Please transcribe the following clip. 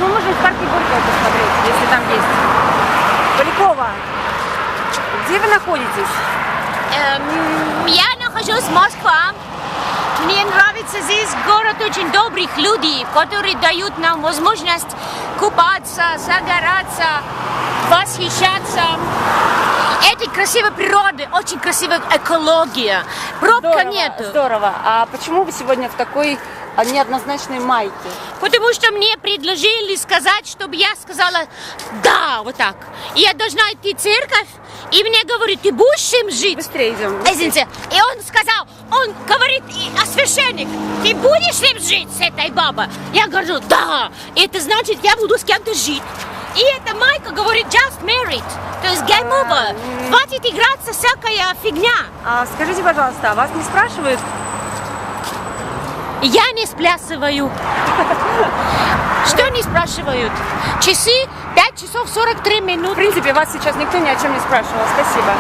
мы можем в парке Горького посмотреть, если там есть. Полякова, где вы находитесь? Я нахожусь в Москве. Мне нравится здесь город очень добрых людей, которые дают нам возможность купаться, загораться, восхищаться этой красивой природой, очень красивая экология. Пробка нету. Здорово. А почему вы сегодня в такой неоднозначной майке? Потому что мне предложили сказать, чтобы я сказала «да», вот так. И я должна идти в церковь, и мне говорят, ты будешь с ним жить? Быстрее идем. Извините. И он сказал, он говорит, священник, ты будешь с ним жить, с этой бабой? Я говорю, да. И это значит, я буду с кем-то жить. И эта майка говорит just married, то есть game over. Хватит играться всякая фигня. Скажите, пожалуйста, а вас не спрашивают? Я не сплясываю. Что не спрашивают? Часы 5 часов 43 минут. В принципе, вас сейчас никто ни о чем не спрашивал. Спасибо.